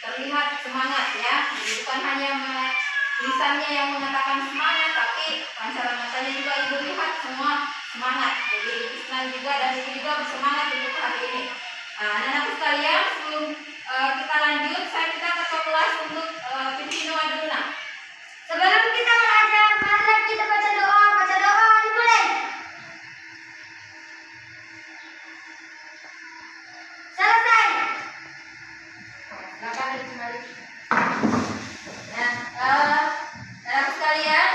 terlihat semangat ya. Jadi bukan hanya tulisannya yang mengatakan semangat, tapi pancaran matanya juga ibu lihat semua semangat. Jadi Isnan juga dan ibu juga bersemangat untuk hari ini. Anak-anak sekalian, sebelum kita lanjut, saya minta ketua kelas untuk pimpin doa dulu nak. Sebelum kita belajar, marilah kita baca doa. Baca doa dimulai. Selesai. Silakan kembali. Nah, anak sekalian,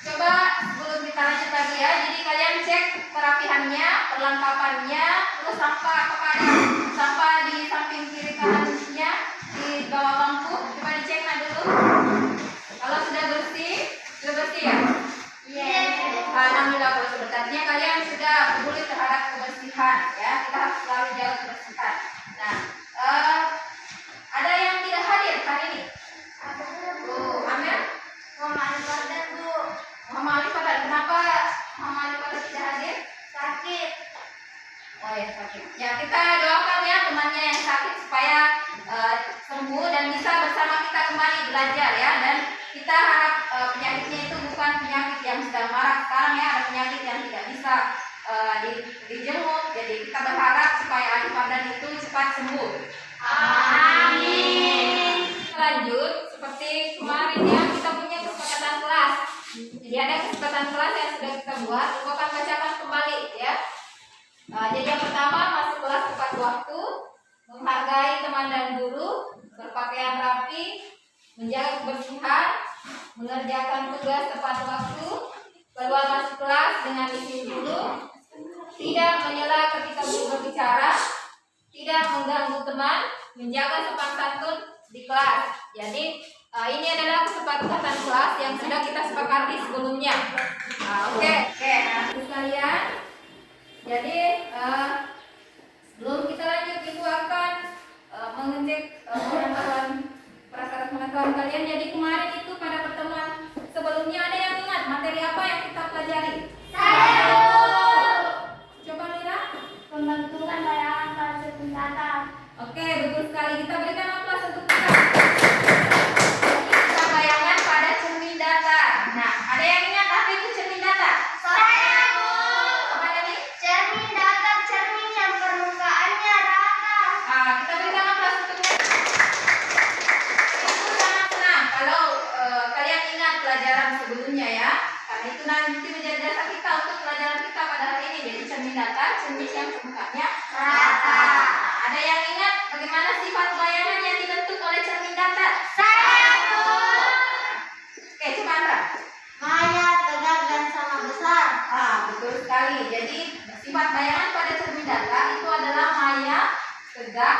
coba sebelum kita lanjut lagi ya. Jadi kalian cek perapihannya, perlengkapannya, terus sampah apakah ada sampah di samping kiri kanannya di bawah bangku. Coba dicek dulu. Kalau sudah bersih ya? Iya. Alhamdulillah kalau sudah. Artinya kalian sudah peduli terhadap kebersihan ya. Kita harus selalu jaga kebersihan. Nah, ada yang tidak hadir hari ini? Bu Amir? Mama Alifah Bu. Mama Alifah, kenapa Mama Alifah tidak hadir? Sakit. Oh ya, sakit. Ya, kita doakan ya temannya yang sakit supaya sembuh dan bisa bersama kita kembali belajar ya. Dan kita harap penyakitnya itu bukan penyakit yang sedang marak sekarang ya. Ada penyakit yang tidak bisa dijenguk. Jadi kita berharap supaya Alifah itu cepat sembuh. Amin. Lanjut seperti kemarin ya, kita punya kesepakatan kelas. Jadi ada kesepakatan kelas yang sudah kita buat. Aku akan bacakan kembali ya. Jadi yang pertama, masuk kelas tepat waktu, menghargai teman dan guru, berpakaian rapi, menjaga kebersihan, mengerjakan tugas tepat waktu, keluar masuk kelas dengan izin guru, tidak menyela ketika guru berbicara, tidak mengganggu teman, menjaga sopan santun di kelas. Jadi ini adalah kesepakatan kelas yang sudah kita sepakati sebelumnya. Oke. Nah, sekalian. Jadi sebelum kita lanjut, ibu akan mengecek pengetahuan prasyarat pengetahuan kalian. Jadi kemarin itu pada pertemuan sebelumnya ada yang ingat materi apa yang kita pelajari? Saya. Coba Mira. Pembentukan bayangan pada cermin data. Oke, betul sekali. Kita berikan aplaus untuk kita. Kita bayangan pada cermin data. Nah, ada yang ingat apa itu cermin data? Saya Bu. Apa tadi? Cermin data, cermin yang permukaannya rata. Kita berikan aplaus untuk mereka. Itu sangat senang kalau kalian ingat pelajaran sebelumnya ya. Karena itu nanti menjadi dasar kita untuk pelajaran kita pada hari ini. Jadi cermin data, cermin yang permukaannya rata. Ada yang ingat bagaimana sifat bayangan yang dibentuk oleh cermin data? Saya Bu. Oke, coba Andra. Maya, tegak dan sama besar. Betul sekali. Jadi sifat bayangan pada cermin data itu adalah maya, tegak,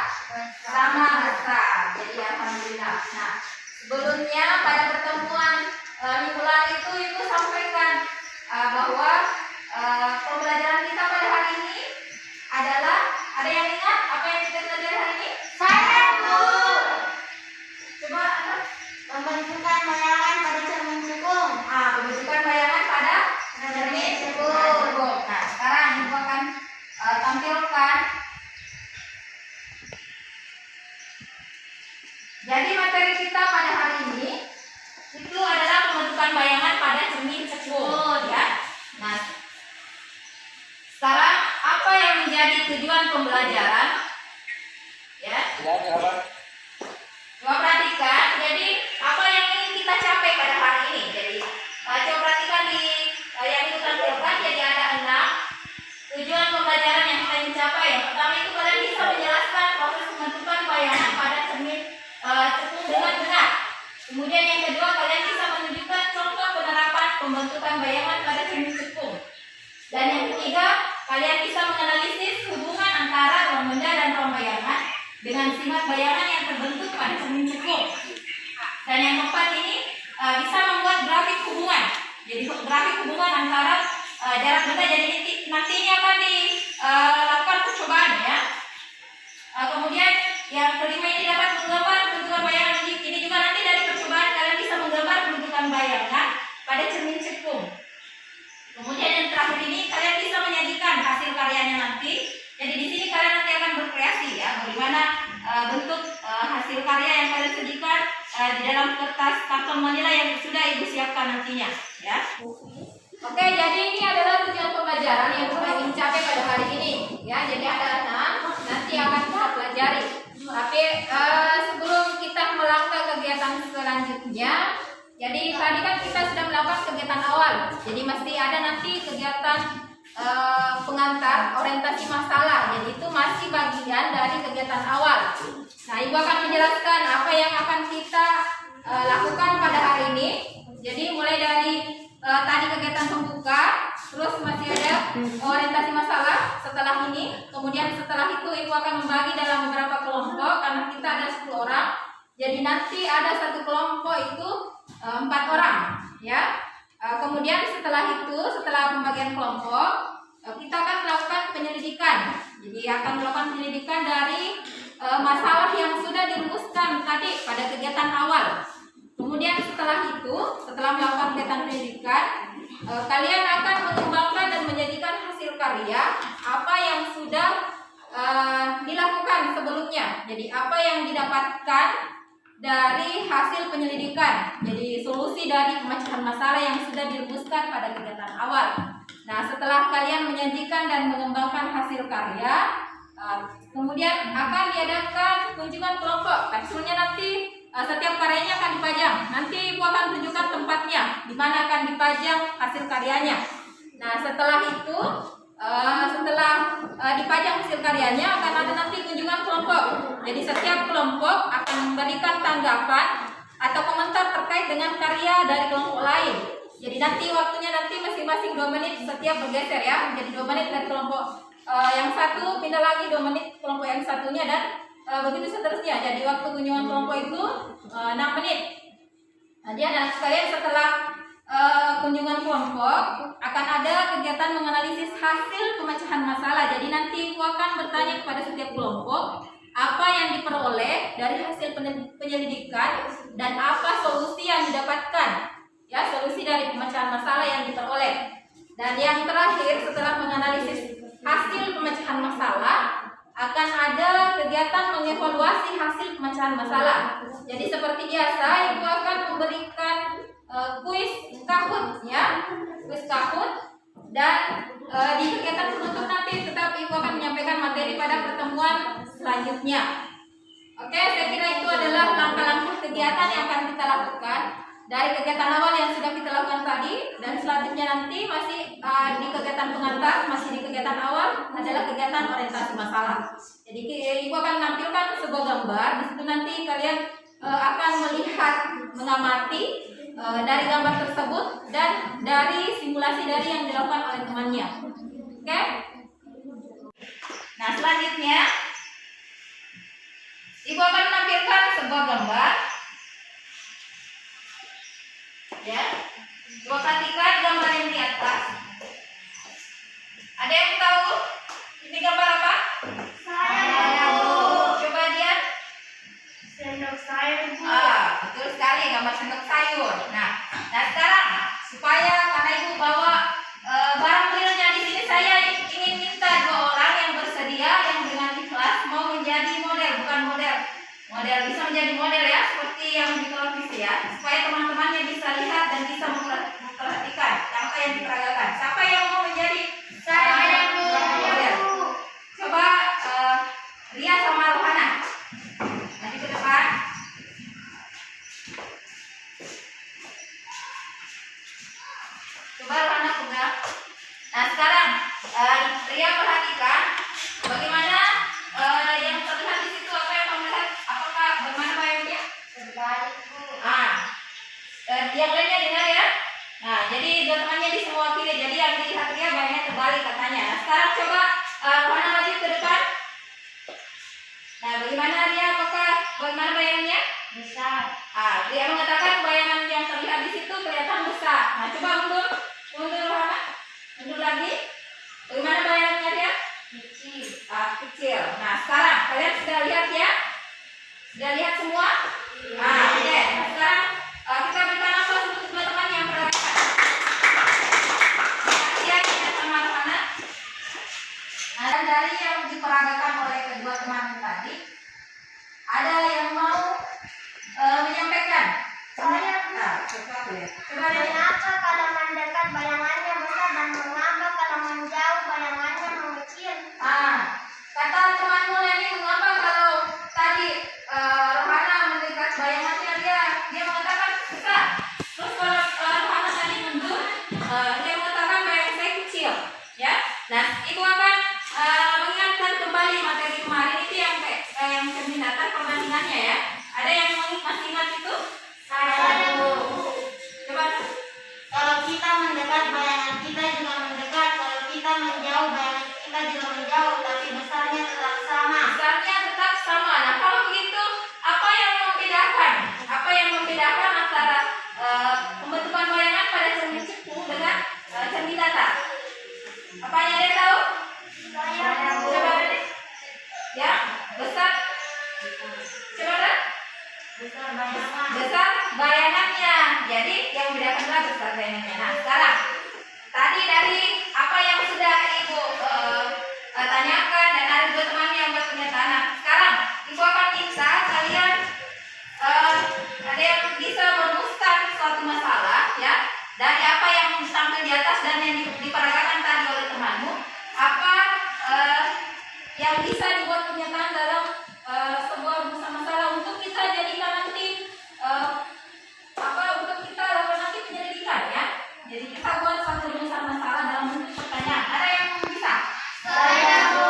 sama besar. Jadi alhamdulillah. Nah, sebelumnya pada pertemuan minggu lalu itu ibu sampaikan bahwa pembelajaran kita pada hari ini adalah, ada yang ingat apa yang kita pelajari hari ini? Saya Bu. Coba Andra. Pembentukan bayangan pada cermin cekung. Pembentukan bayangan pada cermin cekung. Nah, sekarang ibu akan tampilkan. Jadi materi kita pada hari ini itu adalah pembentukan bayangan pada cermin cekung ya. Nah, sekarang apa yang menjadi tujuan pembelajaran? Ya. Coba perhatikan. Jadi apa yang ingin kita capai pada hari ini? Jadi coba perhatikan di yang itu tampilkan. Jadi ada 6 tujuan pembelajaran yang kita ingin capai. Yang pertama itu kalian bisa menjelaskan proses pembentukan bayangan pada cermin cekung dengan benar. Kemudian yang kedua, kalian bisa menunjukkan contoh penerapan pembentukan bayangan pada cermin cekung. Dan yang ketiga, kalian bisa menganalisis hubungan antara ruang benda dan ruang bayangan dengan sifat bayangan yang terbentuk pada cermin cekung. Dan yang keempat ini bisa membuat grafik hubungan. Jadi grafik hubungan antara jarak benda. Jadi nanti ini akan dilakukan percobaan ya. Kemudian yang kelima ini dapat menggambar pembentukan bayangan. Ini juga nanti dari percobaan kalian bisa menggambar pembentukan bayangan pada cermin cekung. Kemudian yang terakhir ini kalian bisa menyajikan hasil karyanya nanti. Jadi di sini kalian nanti akan berkreasi ya, bagaimana bentuk hasil karya yang kalian sediakan di dalam kertas karton manila yang sudah ibu siapkan nantinya, ya. Oke, jadi ini adalah tujuan pembelajaran yang kita ingin capai pada hari ini, ya. Jadi ada 6, nanti akan kita pelajari. Tapi sebelum kita melangkah kegiatan selanjutnya, jadi tadi kan kita sudah melakukan kegiatan awal. Jadi masih ada nanti kegiatan pengantar orientasi masalah. Jadi itu masih bagian dari kegiatan awal. Nah, ibu akan menjelaskan apa yang akan kita lakukan pada hari ini. Jadi mulai dari tadi kegiatan pembuka, terus masih ada orientasi masalah setelah ini. Kemudian setelah itu ibu akan membagi dalam beberapa kelompok karena kita ada 10 orang. Jadi nanti ada satu kelompok itu 4 orang, ya. Kemudian setelah itu, setelah pembagian kelompok, kita akan melakukan penyelidikan. Jadi akan melakukan penyelidikan dari masalah yang sudah dirumuskan tadi pada kegiatan awal. Kemudian setelah itu, setelah melakukan kegiatan penyelidikan, kalian akan mengembangkan dan menjadikan hasil karya apa yang sudah dilakukan sebelumnya. Jadi apa yang didapatkan dari hasil penyelidikan. Jadi solusi dari pemecahan masalah yang sudah dirumuskan pada kegiatan awal. Nah, setelah kalian menyajikan dan mengembangkan hasil karya, kemudian akan diadakan kunjungan kelompok. Kapsulnya nanti setiap karyanya akan dipajang. Nanti ibu akan tunjukkan tempatnya di mana akan dipajang hasil karyanya. Nah, setelah itu, setelah dipajang hasil karyanya akan ada nanti kunjungan kelompok. Jadi setiap kelompok akan memberikan tanggapan atau komentar terkait dengan karya dari kelompok lain. Jadi nanti waktunya nanti masing-masing 2 menit setiap bergeser, ya. Jadi 2 menit dari kelompok yang satu, pindah lagi 2 menit kelompok yang satunya, dan begitu seterusnya. Jadi waktu kunjungan kelompok itu 6 menit. Jadi anak sekalian, setelah kunjungan kelompok akan ada kegiatan menganalisis hasil pemecahan masalah. Jadi nanti ibu akan bertanya kepada setiap kelompok apa yang diperoleh dari hasil penyelidikan dan apa solusi yang didapatkan, ya, solusi dari pemecahan masalah yang diperoleh. Dan yang terakhir, setelah menganalisis hasil pemecahan masalah, akan ada kegiatan mengevaluasi hasil pemecahan masalah. Jadi seperti biasa, ibu akan memberikan kuis Kahoot, ya, kuis Kahoot. Dan di kegiatan penutup nanti tetap ibu akan menyampaikan materi pada pertemuan selanjutnya. Oke, saya kira itu adalah langkah-langkah kegiatan yang akan kita lakukan dari kegiatan awal yang sudah kita lakukan tadi. Dan selanjutnya nanti masih di kegiatan pengantar, masih di kegiatan awal adalah kegiatan orientasi masalah. Jadi ibu akan menampilkan sebuah gambar. Di situ nanti kalian akan melihat, mengamati dari gambar tersebut dan dari simulasi dari yang dilakukan oleh temannya. Oke? Nah, selanjutnya ibu akan menampilkan sebuah gambar. Ya, coba perhatikan gambar yang di atas. Ada yang tahu ini gambar apa? Saya, Bu. Coba lihat. Sendok sayur, Bu. Betul sekali, gambar sendok sayur. Nah sekarang supaya karena ibu bawa barang realnya di sini, saya ingin minta 2 orang yang bersedia yang dengan ikhlas mau menjadi model, bukan model bisa menjadi model, ya, seperti yang di televisi, ya, supaya teman-temannya bisa lihat dan bisa memperhatikan apa yang diperagakan. Siapa yang mau menjadi model? Coba Ria sama Rohana nanti ke depan. Coba Rohana pegang. Nah sekarang Ria perhatikan bagaimana yang terlihat di situ. Apa yang kamu lihat? Apakah bagaimana bayangnya? Berbalik, Bu. Yang lainnya dengar, ya. Nah, jadi 2 temannya bisa mewakili. Jadi yang dilihat Ria bayangnya terbalik katanya. Nah, sekarang coba Rohana maju ke depan. Nah, bagaimana Ria? Bagaimana bayangannya? Besar. Ria mengatakan bayangan yang terlihat di situ kelihatan besar. Nah, coba mundur Rohana. Mundur lagi. Bagaimana bayangannya Ria? Kecil. Kecil. Nah, sekarang kalian sudah lihat, ya? Sudah lihat semua? Oke. Nah, sekarang kita berikan nafas untuk kedua teman yang perhatikan. Perhatian sama Rohana. Nah, dan dari yang diperagakan oleh kedua teman tadi, Besar bayangan. Besar bayangannya. Jadi yang membedakanlah besar bayangannya. Nah, sekarang tadi dari apa yang sudah Ibu tanyakan dan ada dua teman yang buat pernyataan. Nah, sekarang Ibu akan minta kalian ada yang bisa merumuskan suatu masalah ya dari apa yang tampil di atas dan yang diperagakan tadi oleh temanmu. Apa yang bisa dibuat pernyataan dalam sebuah rumusan masalah untuk kita jadikan nanti untuk kita lakukan nanti penyelidikan ya. Jadi kita buat satu rumusan masalah dalam bentuk pertanyaan. Ada yang bisa? Saya Bu.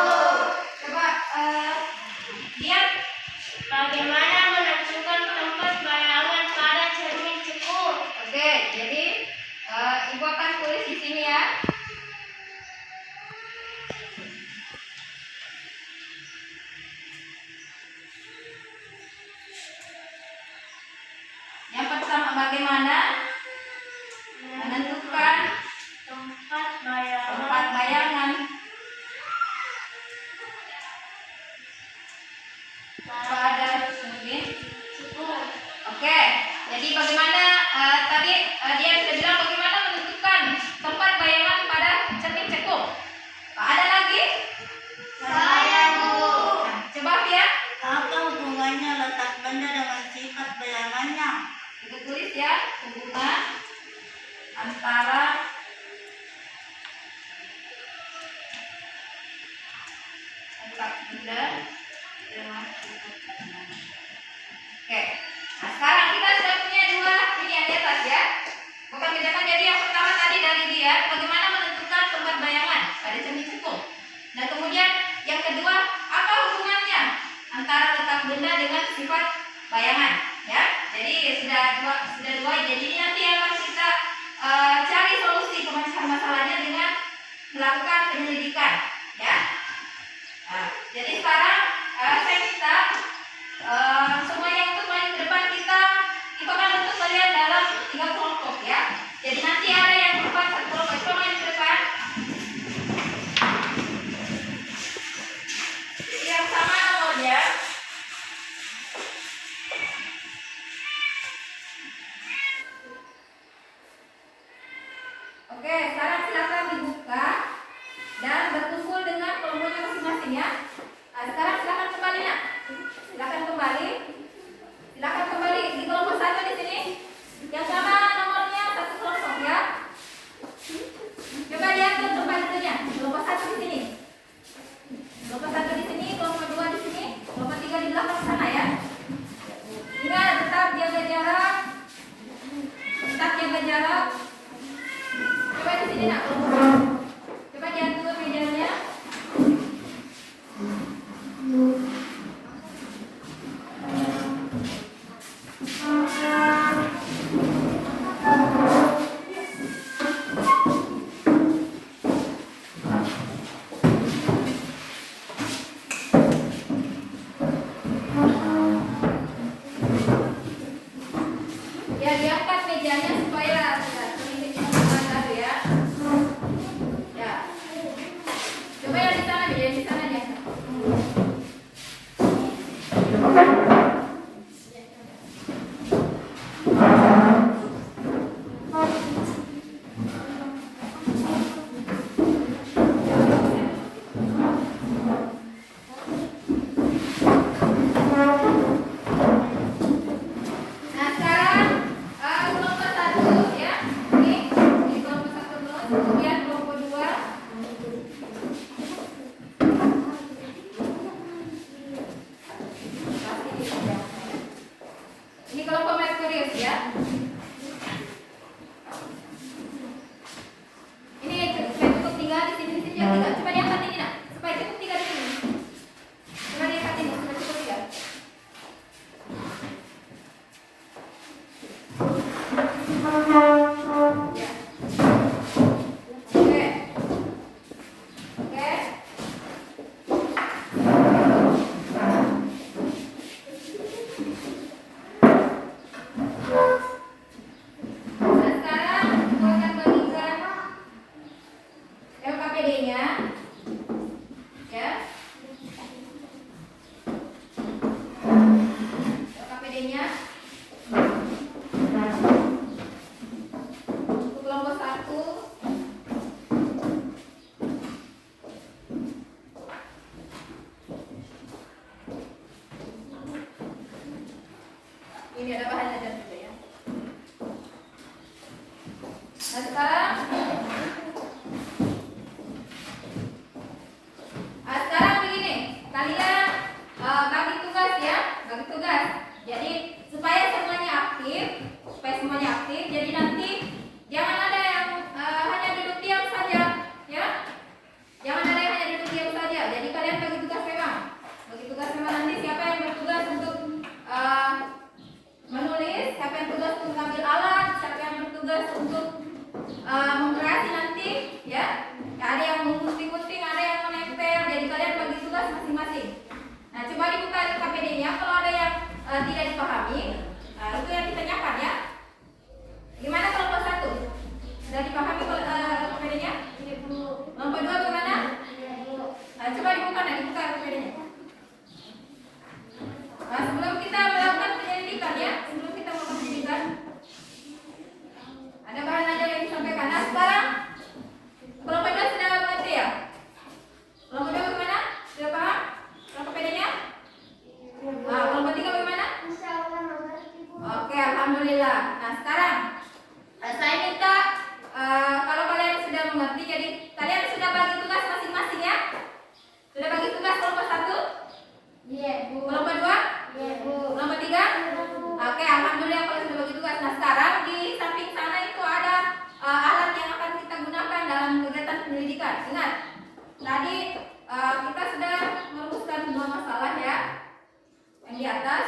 Coba lihat Bagaimana menentukan tempat bayangan pada cermin cekur? Oke, jadi Ibu akan tulis di sini ya. Yang pertama, bagaimana menentukan Tempat bayangan tempat bayangan pada cermin. cekur. Oke, jadi bagaimana tadi dia sudah bilang bagaimana menentukan tempat bayangan pada cermin cekung. Ada lagi? Saya Bu. Nah, coba ya. Apa hubungannya letak benda dengan sifat bayangannya? Kita tulis ya hubungan antara letak benda dengan sifat bayangan. Oke, nah sekarang kita sudah punya dua ini yang di atas ya. Bukan bedakan, jadi yang pertama tadi dari dia bagaimana menentukan tempat bayangan pada cermin cekung. Nah kemudian yang kedua apa hubungannya antara letak benda dengan sifat bayangan ya. Jadi sudah dua. Jadi ini nanti akan kita cari solusi pemecahan masalahnya dengan melakukan penyelidikan ya. Nah, jadi sekarang saya minta semua yang untuk main ke depan kita akan bentuk kalian dalam 3 kelompok ya. Jadi nanti ada yang depan satu kelompok itu main ke depan. Jadi yang sama nomornya. Oke, sekarang silakan dibuka dan berkumpul Ini ada bahan ajar juga ya. Nah sekarang begini, kalian bagi tugas ya, bagi tugas. Jadi supaya semuanya aktif, jadi nanti jangan ada yang hanya duduk diam saja, ya. Jangan ada yang hanya duduk diam saja. Jadi kalian bagi tugas memang. Bagi tugas memang nanti siapa yang bertugas untuk menulis, siapa yang bertugas untuk mengambil alat, siapa yang bertugas untuk mengkreasi nanti, ya. Ada yang menggunting-gunting, ada yang menempel. Jadi kalian bagi tugas masing-masing. Nah, coba dibuka KPD-nya. Kalau ada yang tidak dipahami, itu yang ditanyakan ya. Gimana kelompok 1? Sudah dipahami KPD-nya? Kelompok 2 bagaimana? Coba dibuka KPD-nya. Sebelum kita melakukan penyelidikan ya, ada bahan ajar yang disampaikan. Nah, sekarang kelompok 2 sudah mengerti ya? Kelompok 2 bagaimana? Sudah paham? KPD-nya? Kelompok 3 bagaimana? Oke, alhamdulillah. Nah, sekarang saya minta kalau kalian sudah mengerti, jadi kalian sudah bagi tugas masing-masing ya? Sudah bagi tugas kelompok 1? Iya, Bu. Kelompok 2? Iya, Bu. Kelompok 3? Oke, alhamdulillah kalau sudah bagi tugas. Nah, sekarang di samping sana itu ada alat yang akan kita gunakan dalam kegiatan penyelidikan. Ingat, tadi kita sudah merumuskan 2 masalah ya, yang di atas.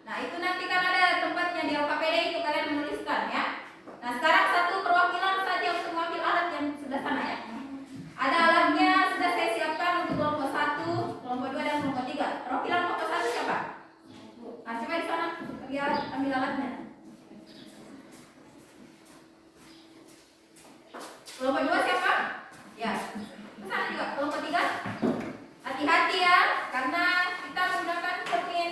Nah, itu nanti kan ada tempatnya di LKPD, itu kalian menuliskan ya. Nah, sekarang satu perwakilan saja untuk mengambil alat yang sebelah sana ya. Ada alatnya sudah saya siapkan untuk kelompok 1, kelompok 2 dan kelompok 3. Perwakilan kelompok 1 siapa? Nah, coba di sana ambil alatnya. Kelompok 2 siapa? Ya. Ke sana juga. Kelompok 3. Hati-hati ya, karena kita menggunakan cermin.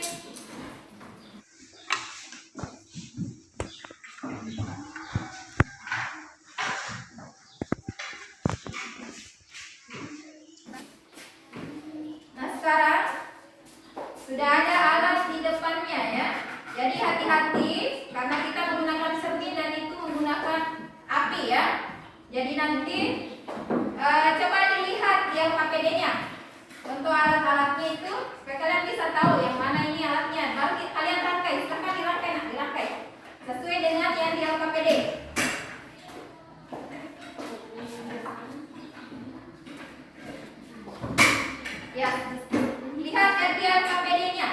Nah, sekarang sudah ada alat di depannya ya. Jadi hati-hati karena kita menggunakan cermin dan itu menggunakan api ya. Jadi nanti coba dilihat di KPD-nya. Untuk alat-alatnya itu supaya kalian bisa tahu yang mana ini alatnya. Baru kalian rangkai, silakan dirangkai. Sesuai dengan yang di LKPD. Ya, lihat di LKPD-nya.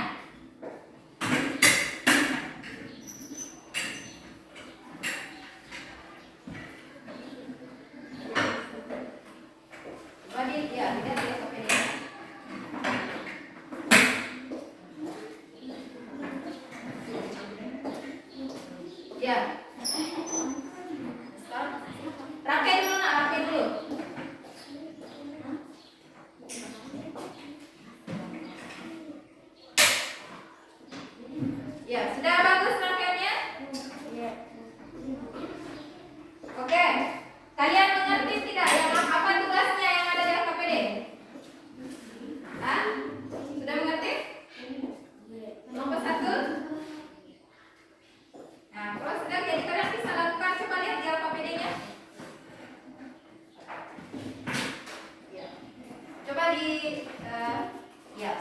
Lihat di LKPD-nya. Ya. Rangkai dulu nak, rangkai dulu. Ya, sudah bagus rangkaiannya? Oke. Kalian mengerti tidak yang apa tugasnya yang ada di LKPD? Hah? Sudah mengerti? Nomor 1. Nah, kalau sudah jadi kalian bisa lakukan, coba lihat di LKPD-nya. Ya. Coba di ya.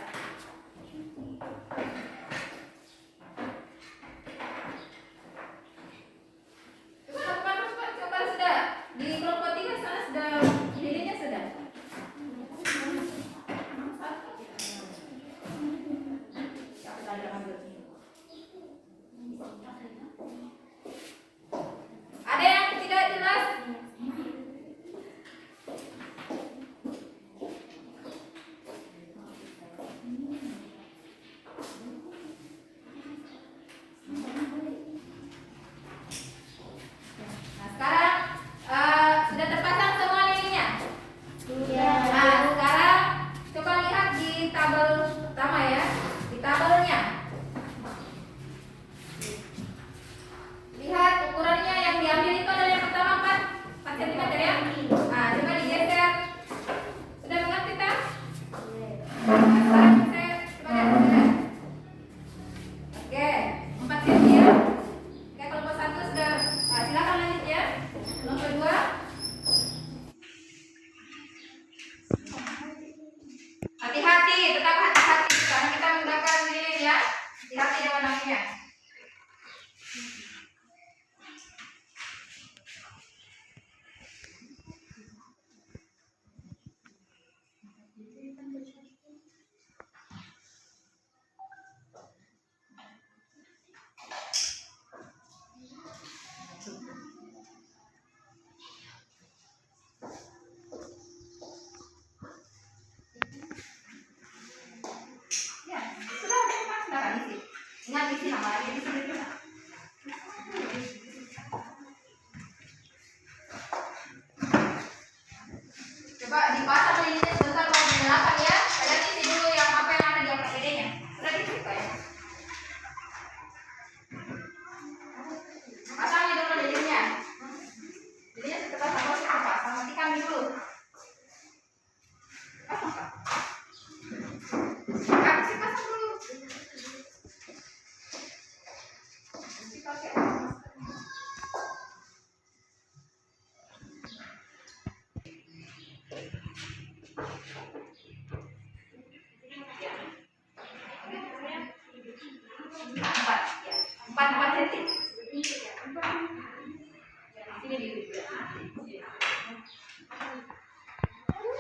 ya. Hati-hati dengan nakinya. Ya, sudah lepas silakan isi. Ingat isi nama lagi di sini juga. Coba dipasang lilinnya sebentar mau dinyalakan ya. Kalian isi dulu yang apa yang ada di APD-nya. Sudah dibuka ya. Pasangin dulu lilinnya. Lilinnya setelah sama pasang, matikan dulu. Pasang Kak. Kasih pasang dulu. Kasih pakai. Empat, ya. Empat senti. Sini di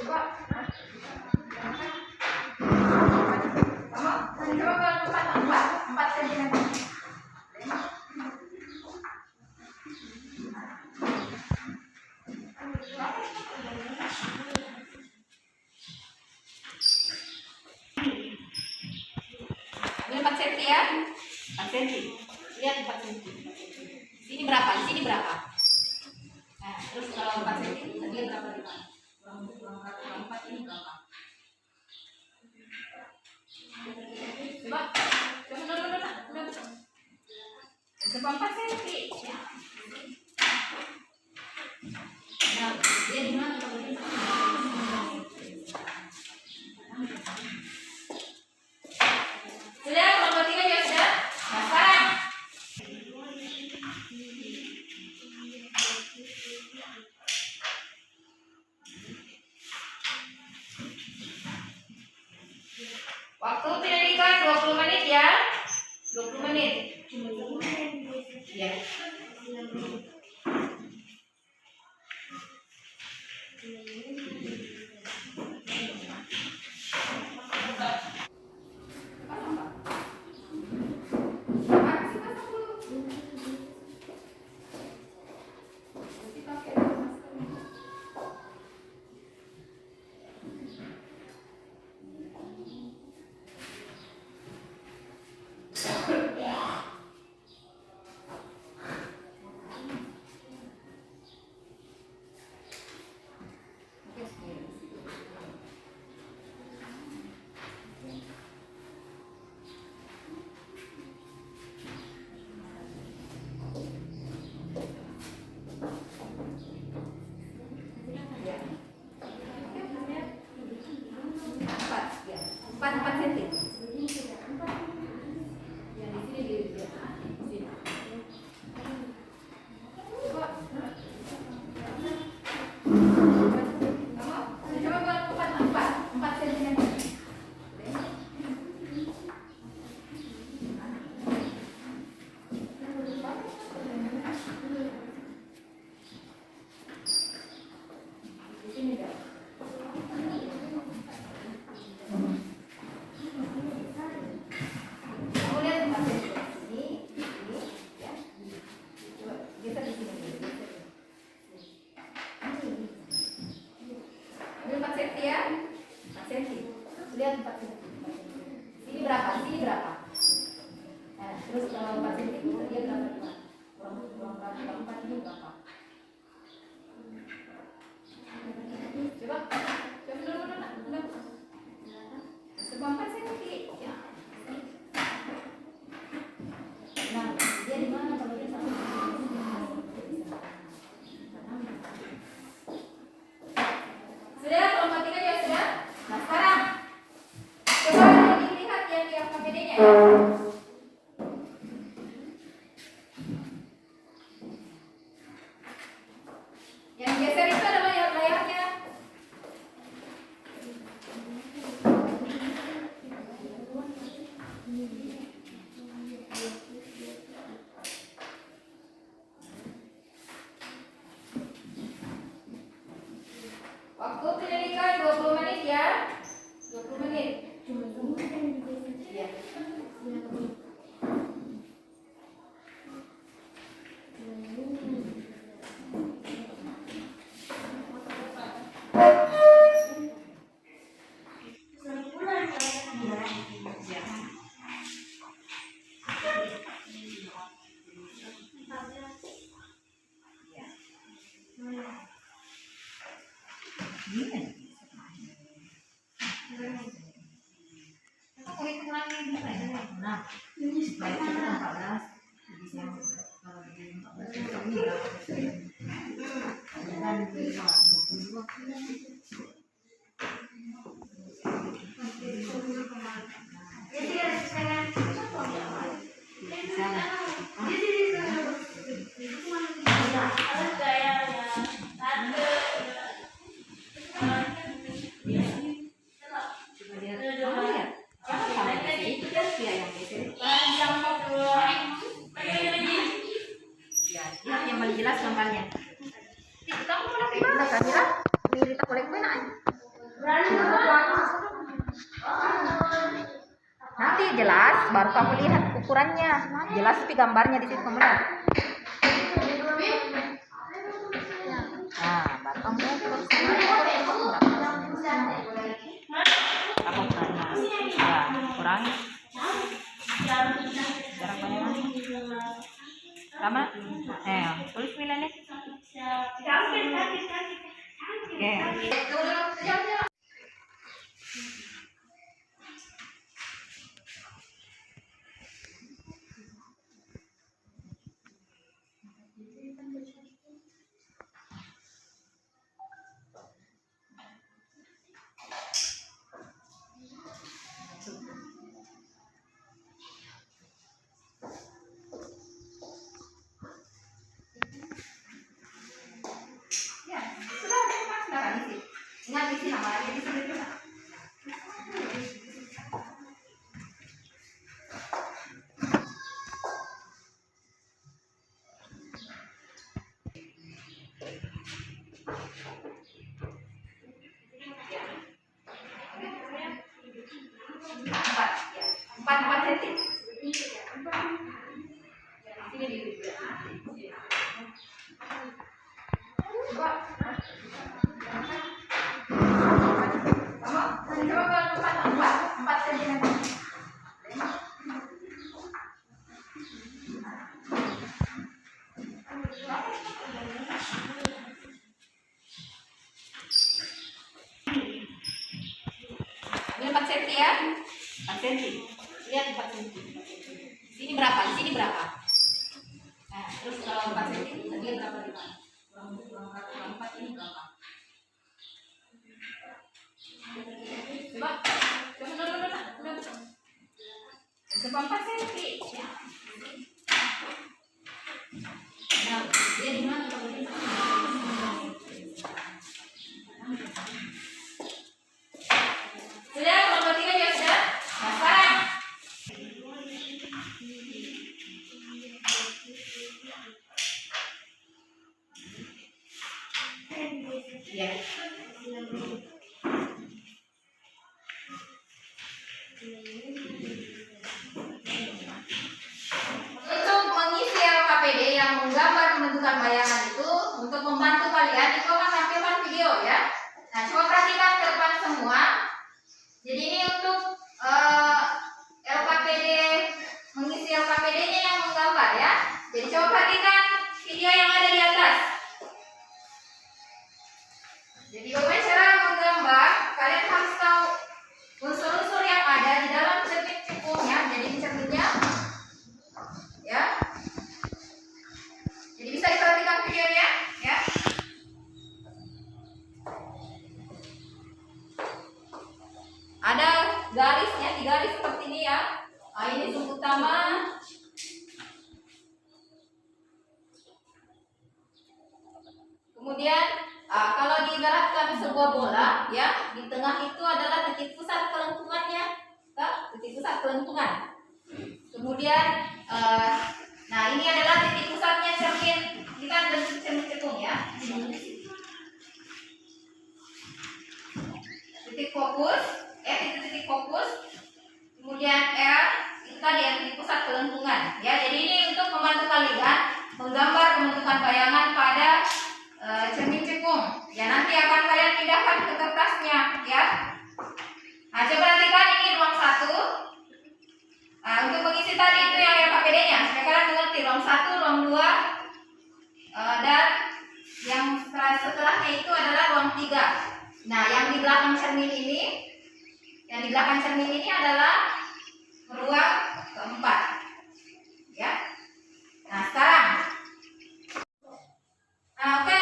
coba. Kamu coba kalau empat sentimeter. Ini 4 cm ya. 4 cm. Lihat 4 cm. Sini berapa? Di sini berapa? Nah, terus kalau 4 cm, tadi berapa di mana? Kurang 4 ini berapa? Coba. Coba dulu. Coba 4 cm ya. Nah, dia di mana kalau ini? Sudah, kalau tiga ya sudah. Nah, sekarang waktu pendidikan 20 menit ya. 20 menit. Ya. Aku hitung lagi nah, baik itu 14. Jadi yang kalau di 14 itu ini dan 22. Yang paling jelas gambarnya. Kamu mau lagi mana Kamila? Mirip tak boleh mana? Nanti jelas, baru kamu lihat ukurannya. Jelas tapi gambarnya di situ kamu lihat. Nah, baru kamu ukur. Apa ukurannya? Ya, kurangi. Jarak banyak. Sama? Tulis nilainya. Oke. Ingat di sini namanya di sini juga. Empat senti. Sini di Ini 4 cm ya. 4 cm. Lihat 4 cm. Sini berapa? Di sini berapa? Nah, terus kalau 4 cm tadi berapa di mana? Kurang 4 ini berapa? Coba. Coba 4 cm ya. Nah, dia di mana kalau di mana? Sudah, nomor 3 ya sudah. Nah, sekarang ya. Untuk mengisi LKPD yang menggambar menentukan bayangan itu, untuk membantu kalian itu akan tampilkan video ya. Nah, coba perhatikan ke depan semua. Jadi ini untuk LKPD, mengisi LKPD-nya yang menggambar ya. Jadi coba perhatikan video yang ada di atas. Jadi bagaimana cara menggambar? Kalian harus tahu unsur-unsur yang ada di dalam cermin cekungnya. Jadi cerminnya, ya. Jadi bisa diperhatikan videonya, ya. Ada garisnya, 3 garis seperti ini ya. Nah, ini zoom utama. Kemudian kalau diibaratkan sebuah bola, ya, di tengah itu adalah titik pusat kelentungannya, titik pusat kelentungan. Kemudian, nah ini adalah titik pusatnya cermin, ini kan bentuk cermin cekung ya. Titik fokus, titik fokus. Kemudian R itu tadi yang titik pusat kelentungan, ya. Jadi ini untuk membantu kalian menggambar pembentukan bayangan pada cermin cekung. Ya, nanti akan kalian pindahkan ke kertasnya, ya. Nah, coba perhatikan ini ruang 1. Nah, untuk mengisi tadi itu yang LKPD-nya. Supaya kalian mengerti ruang 1, ruang 2, dan yang setelahnya itu adalah ruang 3. Nah, yang di belakang cermin ini adalah ruang keempat. Ya. Nah, sekarang. Nah, oke.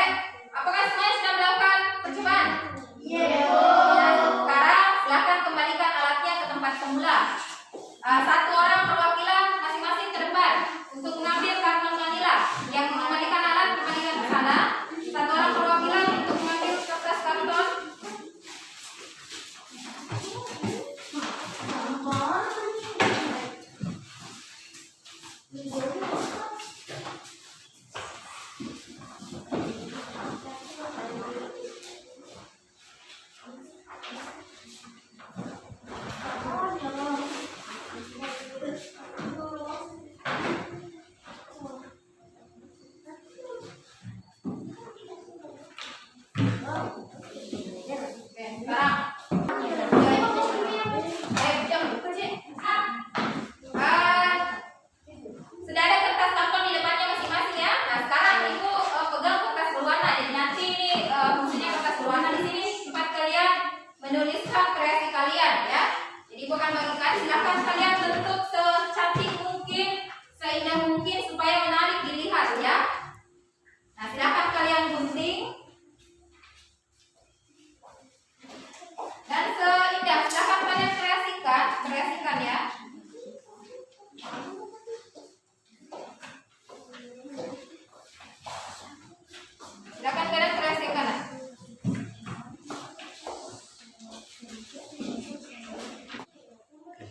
Apakah semuanya sudah melakukan percobaan? Iya. Nah, sekarang silakan kembalikan alatnya ke tempat semula. Satu orang perwakilan masing-masing ke depan untuk mengambil karton manila. Yang mengembalikan alat kembalikan ke sana. Satu orang perwakilan untuk mengambil kertas karton. Sudah ada kertas karton di depannya masing-masing ya. Nah, sekarang ibu pegang kertas berwarna. Jadi nanti ini fungsinya kertas berwarna di sini tempat kalian menuliskan kreasi kalian ya. Jadi ibu akan bagikan, silakan kalian bentuk secantik mungkin, seindah mungkin supaya menarik dilihat ya. Nah, silakan kalian gunting dan seindah. Silakan kalian kreasikan ya. Silakan kalian kreasikan.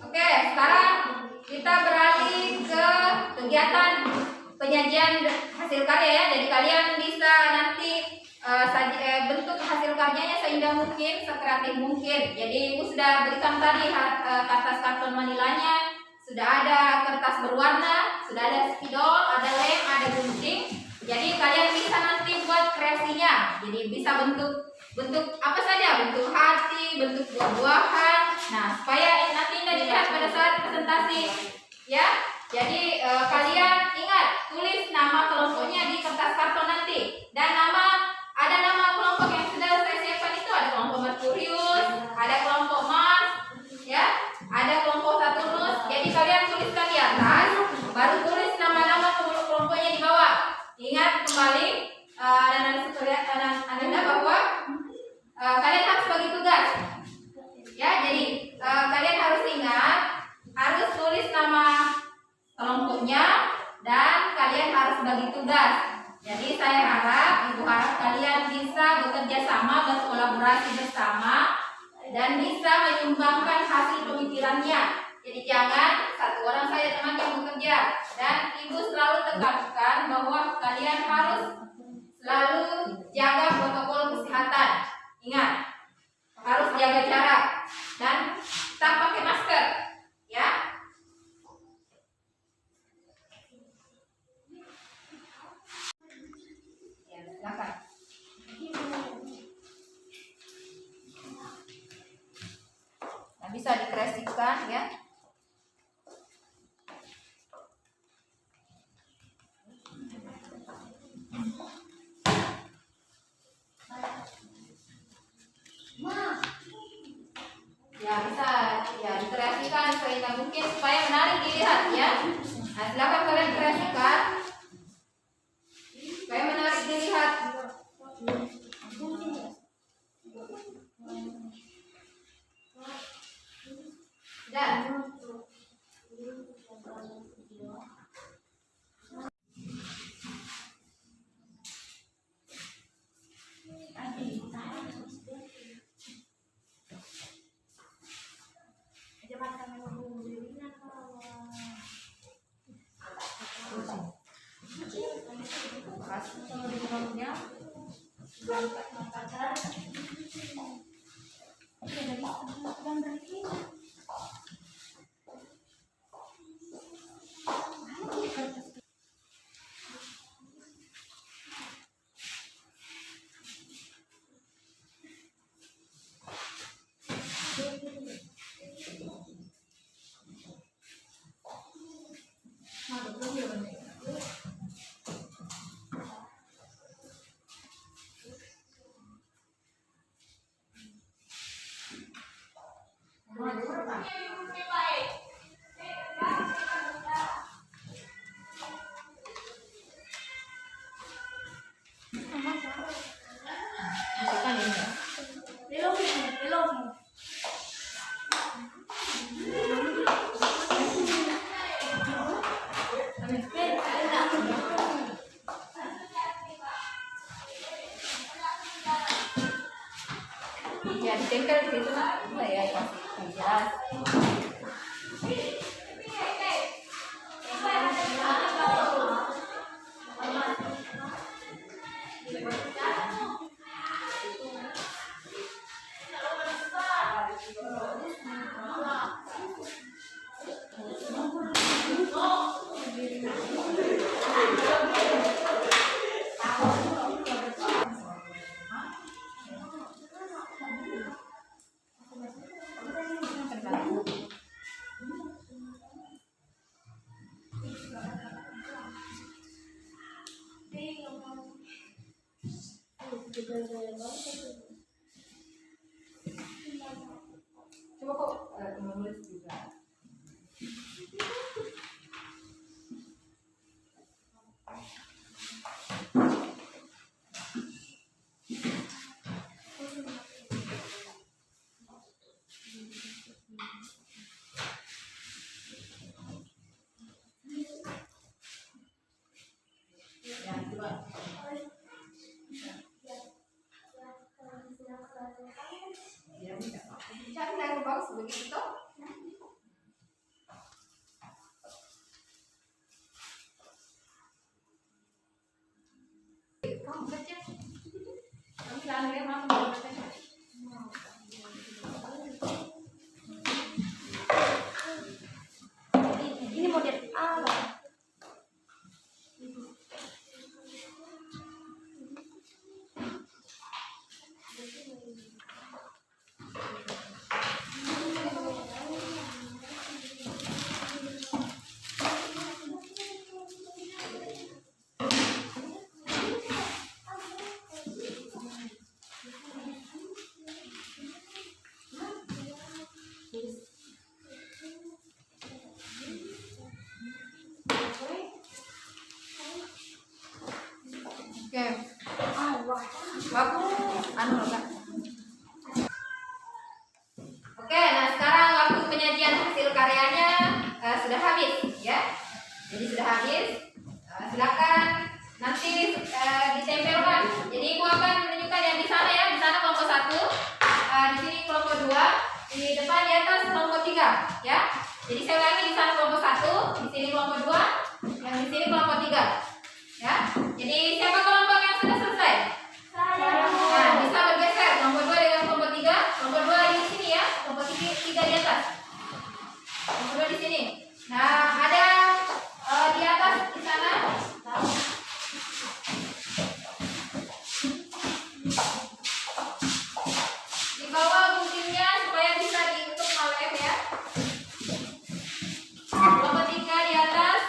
Oke, sekarang kita beralih ke kegiatan penyajian hasil karya ya. Jadi kalian bisa nanti bentuk hasil karyanya seindah mungkin, sekreatif mungkin. Jadi ibu sudah berikan tadi kertas karton manilanya, sudah ada kertas berwarna, sudah ada spidol, ada lem, ada gunting. Jadi kalian bisa nanti buat kreasinya. Jadi bisa bentuk apa saja, bentuk hati, bentuk buah-buahan. Nah, supaya nanti indah dilihat pada saat presentasi ya. Jadi kalian ingat tulis nama kelompoknya di kertas karton nanti, dan ada nama kelompok yang sudah saya siapkan itu, ada kelompok Merkurius, ada kelompok Mars ya, ada kelompok Saturnus. Jadi kalian tuliskan di atas, baru tulis nama-nama kelompoknya di bawah. Ingat kembali anak-anak bahwa kalian harus bagi tugas ya. Jadi kalian harus ingat, harus tulis nama kelompoknya, dan kalian harus bagi tugas. Jadi ibu harap kalian bisa bekerja sama, berkolaborasi bersama, dan bisa menyumbangkan hasil pemikirannya. Jadi jangan satu orang saja teman yang bekerja. Dan ibu selalu tekankan bahwa kalian harus selalu jaga protokol kesehatan. Ingat, harus jaga jarak dan tetap pakai masker ya. Ya, silakan. Nah, bisa dikreasikan ya. Ya, bisa ya dikreasikan seindah mungkin supaya menarik dilihat ya. Nah, silakan kalian kreasikan supaya menarik dilihat. Dan Ya ditempel di situ lah ya kasih yang jelas. Coba kok menulis juga. Ya, coba. Ya, cari yang bagus begitu toh. Kamu baca. Kamu jangan lihat mama baca. Ini model apa? Oke. Bagus. Anu enggak. Oke, nah sekarang waktu penyajian hasil karyanya sudah habis ya. Jadi sudah habis. Silakan nanti ditempelkan. Jadi ibu akan menunjukkan yang di sana ya. Di sana kelompok 1, di sini kelompok 2, di depan di atas kelompok 3 ya. Jadi saya ulangi, di sana kelompok 1, di sini kelompok 2, yang di sini kelompok 3 ya. Jadi siapa kelompok yang sudah selesai? Nah, bisa bergeser kelompok 2 dengan kelompok 3. Kelompok 2 di sini ya, kelompok 3 di atas. Kelompok 2 di sini. Nah, ada di atas di sana. Di bawah guntingnya supaya bisa dihitung oleh ya. Kelompok 3 di atas.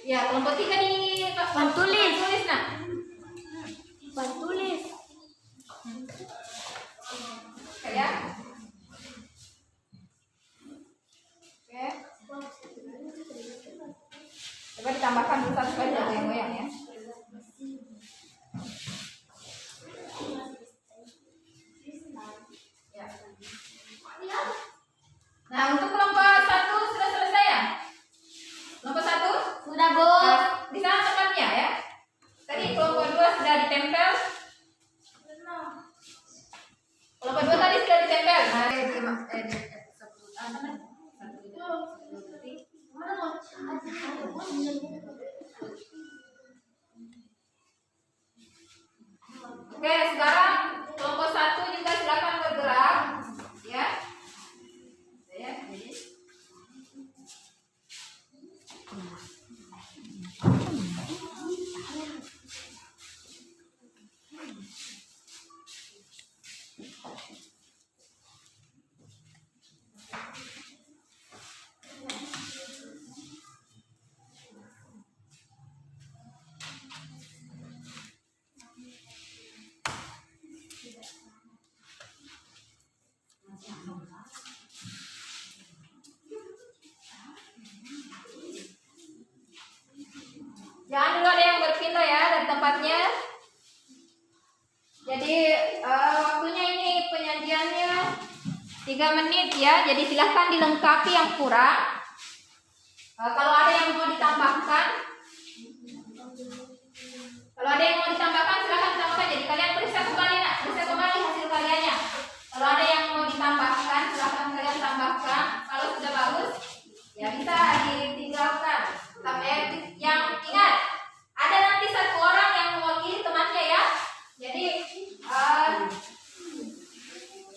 Ya, kelompok 3 di Tulis. tulis nak. Tulis. Ya. Oke. Coba ditambahkan dulu satu supaya tidak goyang ya. Ya. Nah, untuk kelompok 1 sudah selesai ya? Kelompok 1 Sudah, Bu. di sana tempatnya ya. Tadi kelompok 2 sudah ditempel. Kelompok 2 tadi sudah ditempel. Oke, sekarang kelompok 1 juga silakan bergerak ya. Ya, jadi jangan dulu ada yang berpindah ya dari tempatnya. 3 menit ya. Jadi silahkan dilengkapi yang kurang. Kalau ada yang mau ditambahkan, silahkan ditambahkan. Jadi kalian periksa kembali hasil karyanya. Kalau ada yang mau ditambahkan, silahkan kalian tambahkan. Kalau sudah bagus, ya bisa ditinggalkan. Sampai yang ingat, ada nanti 1 orang yang mewakili temannya ya. Jadi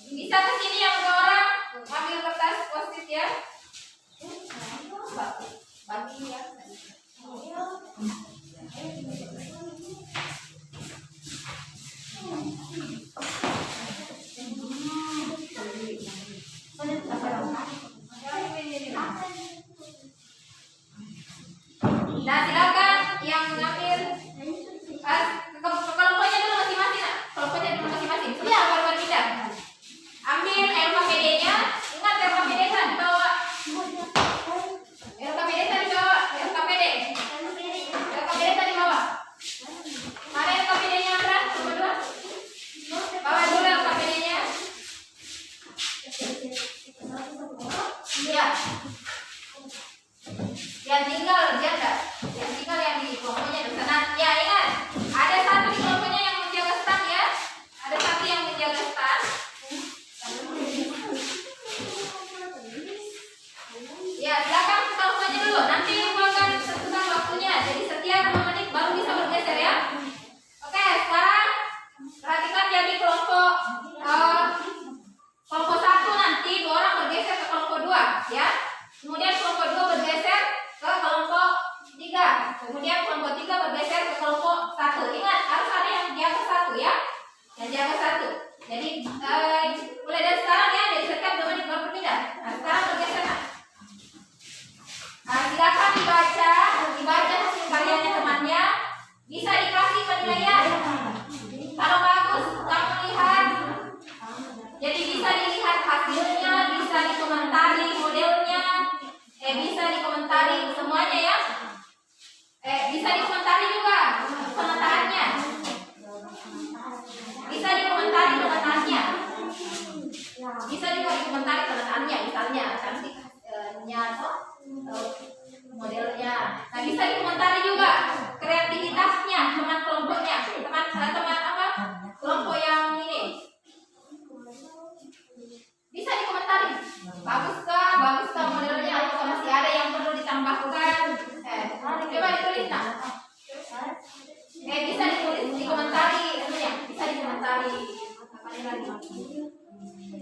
bisa ke sini yang 2 orang ambil kertas post-it ya. Bagi ya. Nah, silakan yang ngambil kelompoknya dulu masing-masing. Sebelum berpindah. Ambil LKPD-nya. Ingat LKPD kan dibawa. LKPD tadi bawa. LKPD tadi bawa. Mana LKPD-nya, Andra? Coba 2. Bawa dulu LKPD-nya. Iya. Yang tinggal yang di kelompoknya di sana. Ya, ingat. Ada 1 di kelompoknya yang menjaga stand ya. Ada 1 yang menjaga stand. Ya, silakan ke kelompoknya dulu. Nanti akan tentukan waktunya. Jadi setiap 5 menit baru bisa bergeser ya. Oke, sekarang perhatikan jadi kelompok 1 nanti 2 orang bergeser ke kelompok 2 ya. Kemudian kelompok 2 bergeser ke kelompok 3. Kemudian kelompok 3 bergeser ke kelompok 1. Ingat, harus ada yang jaga 1 ya. Yang jaga 1. Jadi mulai dari sekarang ya, dari setiap 2 menit baru berpindah. Nah, sekarang bergeser. Nah, silakan dibaca hasil karyanya temannya. Bisa dikasih penilaian. Kalau bagus, kamu lihat. Jadi bisa dilihat hasilnya, bisa dikomentari modelnya, bisa dikomentari semuanya ya. Bisa dikomentari juga penataannya. Bisa dikomentari penataannya. Misalnya cantiknya atau modelnya. Nah, bisa dikomentari juga kreativitasnya teman kelompoknya, teman kelompok yang ini. Bisa dikomentari. Baguskah modelnya atau masih ada yang perlu ditambahkan? Coba ditulis nah. Bisa dikomentari ya. Bisa dikomentari.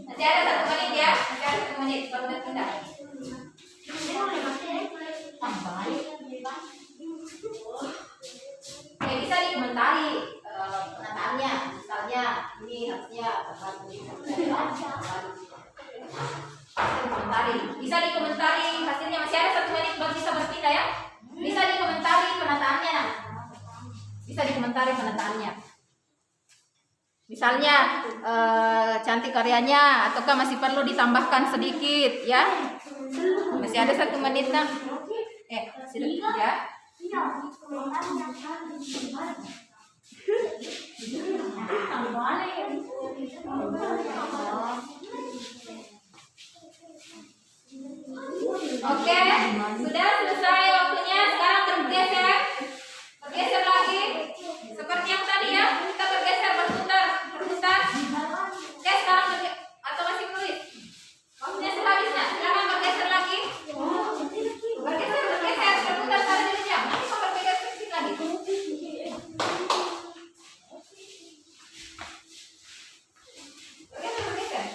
Nanti ada 1 menit ya. Nanti ada 1 menit baru berpindah. Bisa dikomentari penataannya. Misalnya ini harusnya bisa dikomentari hasilnya. Masih ada 1 menit baru bisa berpindah ya. Bisa dikomentari penataannya. Bisa dikomentari penataannya. Misalnya cantik karyanya ataukah masih perlu ditambahkan sedikit ya. Masih ada 1 menit nah. Sedikit ya. Oke, sudah selesai waktunya. Sekarang bergeser lagi seperti yang tadi ya. Kita bergeser berputar. Oke, sekarang atau masih tulis. Waktunya sudah habisnya. Silakan bergeser lagi. Bergeser berputar 1 jam. Nanti kau bergeser sedikit lagi. Bergeser.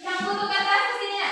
Yang butuh kertas ke sini ya.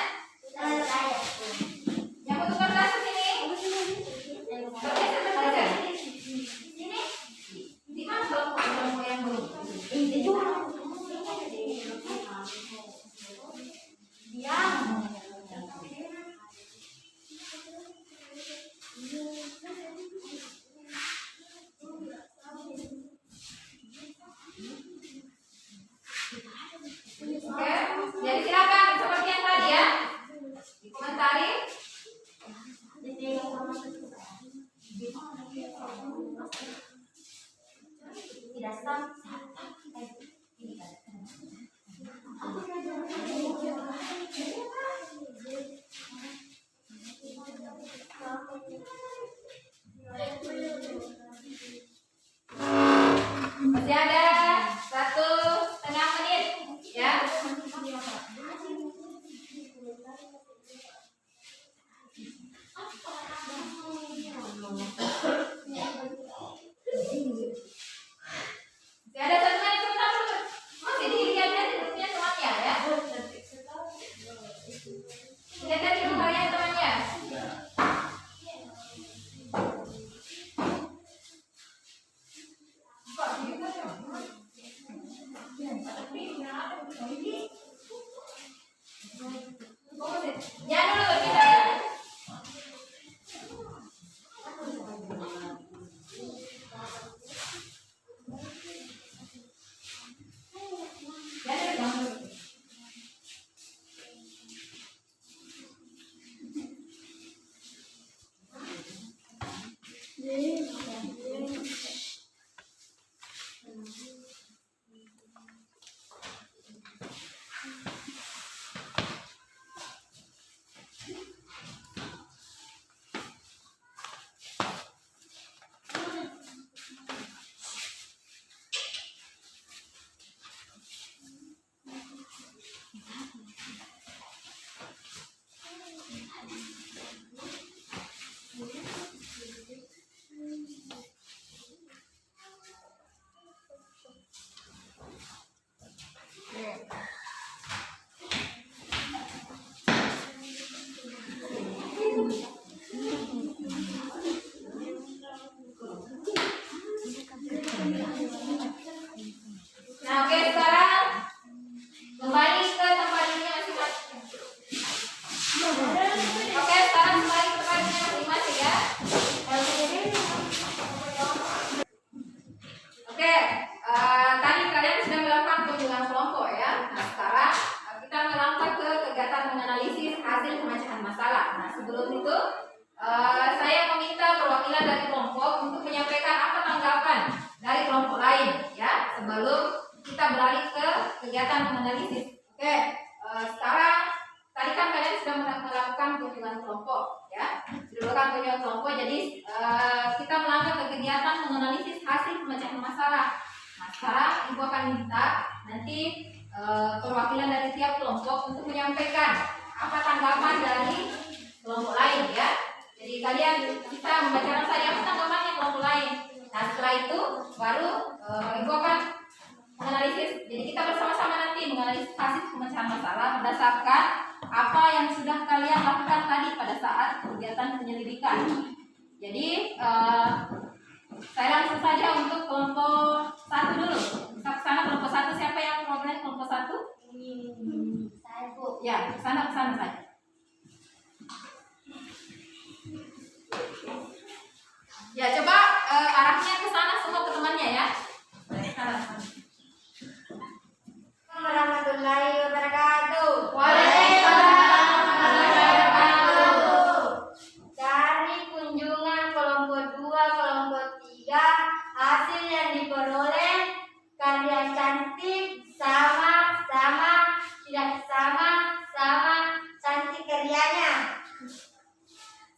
masalah. Nah, sebelum itu saya meminta perwakilan dari kelompok untuk menyampaikan apa tanggapan dari kelompok lain ya sebelum kita beralih ke kegiatan menganalisis. Oke, sekarang tadi kan kalian sudah melakukan kunjungan kelompok ya, melakukan kunjungan kelompok. Jadi kita melangkah ke kegiatan menganalisis hasil pemecahan masalah. Nah, sekarang ibu akan minta nanti perwakilan dari tiap kelompok untuk menyampaikan apa tanggapan dari kelompok lain ya. Jadi kalian kita membacakan saja apa tanggapannya kelompok lain. Nah, setelah itu baru ibu akan menganalisis. Jadi kita bersama-sama nanti menganalisis hasil pemecahan masalah berdasarkan apa yang sudah kalian lakukan tadi pada saat kegiatan penyelidikan. Jadi saya langsung saja untuk kelompok 1 dulu. Kita ke sana kelompok 1, siapa yang perwakilan kelompok 1? Saya, Bu. Ya, ke sana saja. Ya, coba arahnya ke sana semua ke temannya ya. Ke sana. Warahmatullahi wabarakatuh. Waalaikumsalam warahmatullahi wabarakatuh. Dari kunjungan kelompok 2, kelompok 3, hasil yang diperoleh karya cantik sama, tidak sama, cantik karyanya.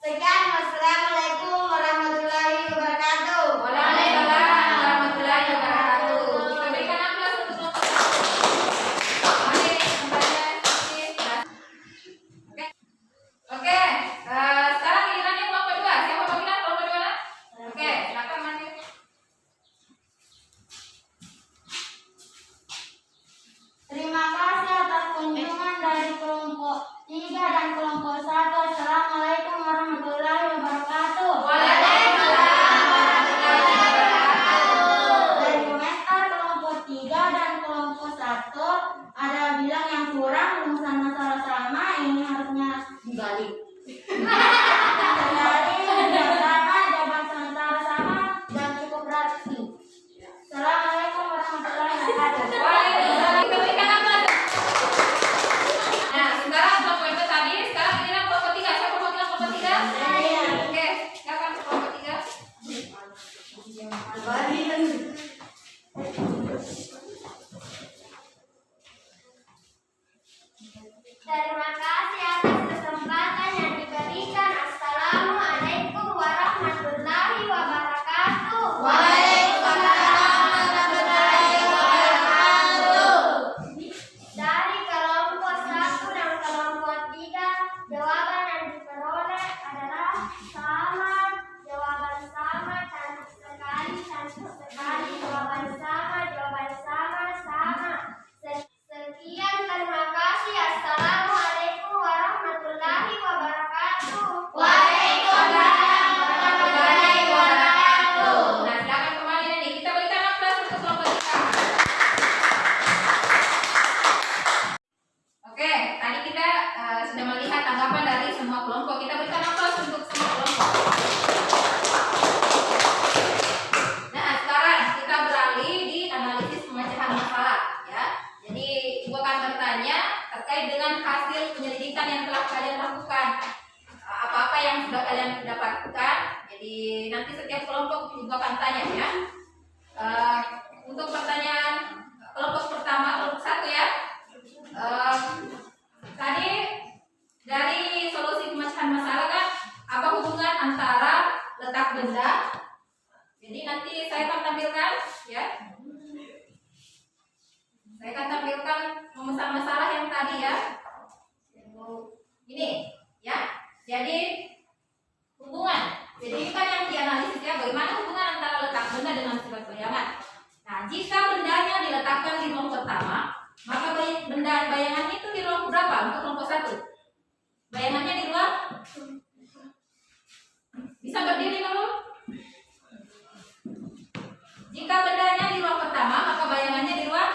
Sekian, wassalamualaikum warahmatullahi wabarakatuh. Waalaikumsalam warahmatullahi wabarakatuh. Kita berikan aplaus untuk kelompok 1. Mari tempatnya sedikit. Oke. Oke, sekarang gilirannya kelompok 2. Siapa panggilan kelompok 2 lah? Oke, silakan maju. Terima kasih atas kunjungan dari kelompok 3 dan kelompok 1. Assalamualaikum warahmatullahi wabarakatuh. Waalaikumsalam warahmatullahi wabarakatuh. Dari komentar kelompok 3 dan kelompok 1 ada bilang yang kurang rumusan masalah sama, ini harusnya Dibalik. terjadi tidak sama, jawaban sementara sama, dan cukup rapi. Assalamualaikum warahmatullahi wabarakatuh. Waalaikumsalam. Kita berikan aplaus. Nah, sekarang kelompok itu tadi, sekarang giliran kelompok 3. Siapa panggilan kelompok 3? Saya. Oke, silakan kelompok 3. Terima kasih atas kesempatan yang diberikan. Assalamualaikum warahmatullahi wabarakatuh. Waalaikumsalam warahmatullahi wabarakatuh. Dari kelompok 1 dan kelompok 3, jawaban yang diperoleh adalah sama, jawaban sama, cantik sekali, jawaban sama. Sekian, terima kasih. Assalamualaikum warahmatullahi wabarakatuh. Waalaikumsalam warahmatullahi wabarakatuh. Nah, silakan kembali nih. Kita berikan aplaus untuk kelompok 3. Oke, tadi kita sudah melihat tanggapan dari semua kelompok. Kita berikan aplaus untuk semua kelompok. Nah, sekarang kita beralih di analisis pemecahan masalah ya. Jadi, ibu akan bertanya terkait dengan hasil penyelidikan yang telah kalian lakukan. Apa-apa yang sudah kalian dapatkan. Jadi, nanti setiap kelompok ibu akan tanya ya. Untuk pertanyaan kelompok pertama, kelompok 1 ya. Tadi dari solusi pemecahan masalah kan apa hubungan antara letak benda. Jadi nanti saya akan tampilkan ya. Saya akan tampilkan pemecahan masalah yang tadi ya. Ini ya. Jadi hubungan. Jadi ini kan yang dianalisis ya, bagaimana hubungan antara letak benda dengan sifat bayangan. Nah, jika bendanya diletakkan di ruang pertama, maka benda bayangannya itu di ruang berapa untuk kelompok 1? Bayangannya di ruang? Bisa berdiri dulu? Jika bendanya di ruang pertama, maka bayangannya di ruang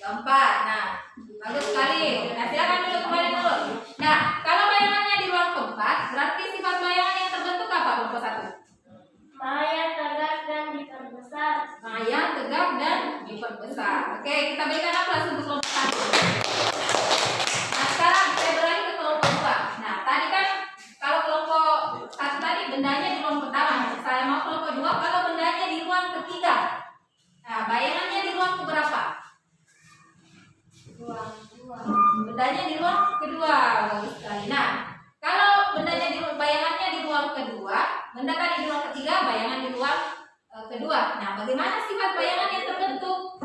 keempat. Nah, bagus sekali. Nah, silakan dulu kembali dulu. Nah, kalau bayangannya di ruang keempat, berarti sifat bayangan yang terbentuk apa kelompok 1? Maya tegak dan diperbesar. Maya tegak dan diperbesar. Oke, kita berikan aplaus untuk kelompok 1. Nah, sekarang saya beralih ke kelompok 2. Bendanya di ruang kedua. Bagus sekali. Nah, kalau bendanya di bayangannya di ruang kedua, benda kan di ruang ketiga, bayangan di ruang kedua. Nah, bagaimana sifat bayangan yang terbentuk?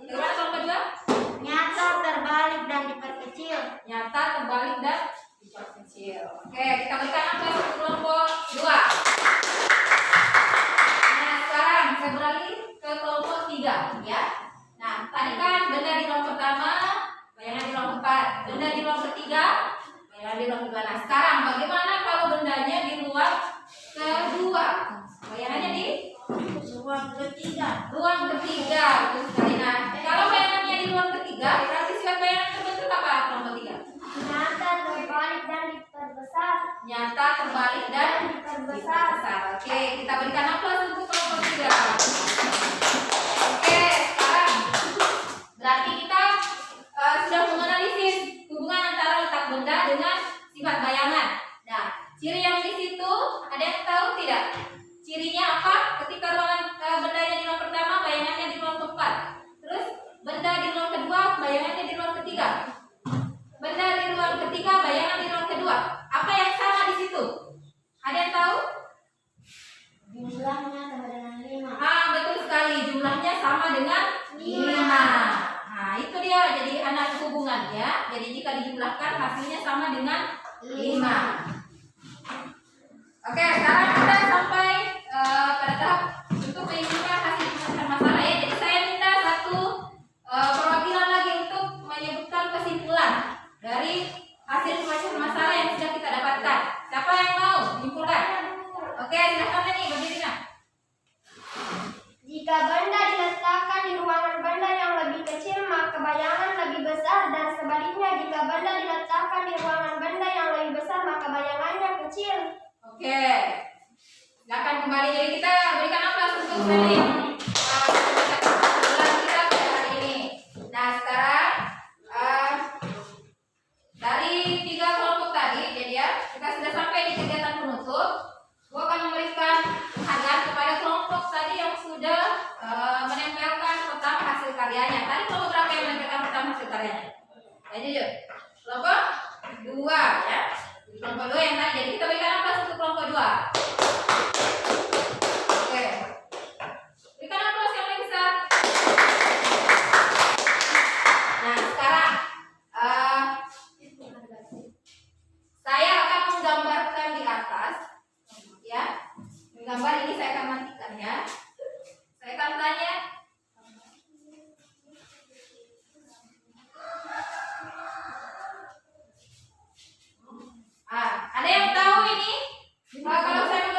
Bagaimana kelompok kedua? Nyata, terbalik, dan diperkecil. Nyata, terbalik, dan diperkecil. Oke, kita berikan aplaus untuk kelompok kedua. Nah, sekarang saya beralih ke kelompok tiga, ya. Nah, tadi kan benda di ruang pertama, bayangan di ruang keempat, benda di ruang ketiga, bayangan di ruang kedua. Nah, sekarang bagaimana kalau bendanya di ruang kedua? Bayangannya di Ruang ketiga. ruang ketiga, betul sekali. Nah, kalau bayangannya di ruang ketiga, berarti sifat bayangan terbentuk apa kelompok tiga? Nyata, terbalik, dan diperbesar. Nyata, terbalik, dan diperbesar. Oke, kita berikan aplaus untuk kelompok tiga. Oke, sekarang berarti kita sudah menganalisis hubungan antara letak benda dengan sifat bayangan. Nah, ciri yang di situ ada yang tahu tidak? Cirinya apa? Ketika ruangan bendanya di ruang pertama, bayangannya di ruang keempat. Terus benda di ruang kedua, bayangannya di ruang ketiga. Benda di ruang ketiga, bayangan di ruang kedua. Apa yang sama di situ? Ada yang tahu? Jumlahnya sama dengan 5. Betul sekali. Jumlahnya sama dengan 5. Nah, itu dia jadi anak hubungan ya. Jadi jika dijumlahkan hasilnya sama dengan 5. Oke, sekarang kita sampai pada tahap untuk menyimpulkan hasil pemecahan masalah ya. Jadi saya minta satu perwakilan lagi untuk menyebutkan kesimpulan dari hasil pemecahan masalah yang sudah kita dapatkan. Siapa yang mau menyimpulkan? Oke, silakan nih berdiri. Jika benda diletakkan di ruangan benda yang lebih kecil, maka bayangan lebih besar, dan sebaliknya jika benda diletakkan di ruangan benda yang lebih besar, maka bayangannya kecil. Oke, silakan kembali. Jadi kita berikan aplaus untuk Feli. Kesimpulan kita pada hari ini. Nah, sekarang dari 3 kelompok tadi, jadi ya kita sudah sampai di kegiatan penutup. Gua akan memberikan penghargaan kepada kelompok tadi yang sudah menempelkan pertama hasil karyanya. Tadi kelompok berapa yang menempelkan pertama hasil karyanya? Ayo yuk. Kelompok 2 ya. Kelompok 2 yang tadi. Jadi kita berikan aplaus untuk kelompok 2. Oke. Berikan aplaus yang lebih besar. Nah, sekarang saya akan menggambarkan di atas ya. Gambar ini saya akan matikan ya. Saya akan tanya. Ada yang tahu ini? Kalau saya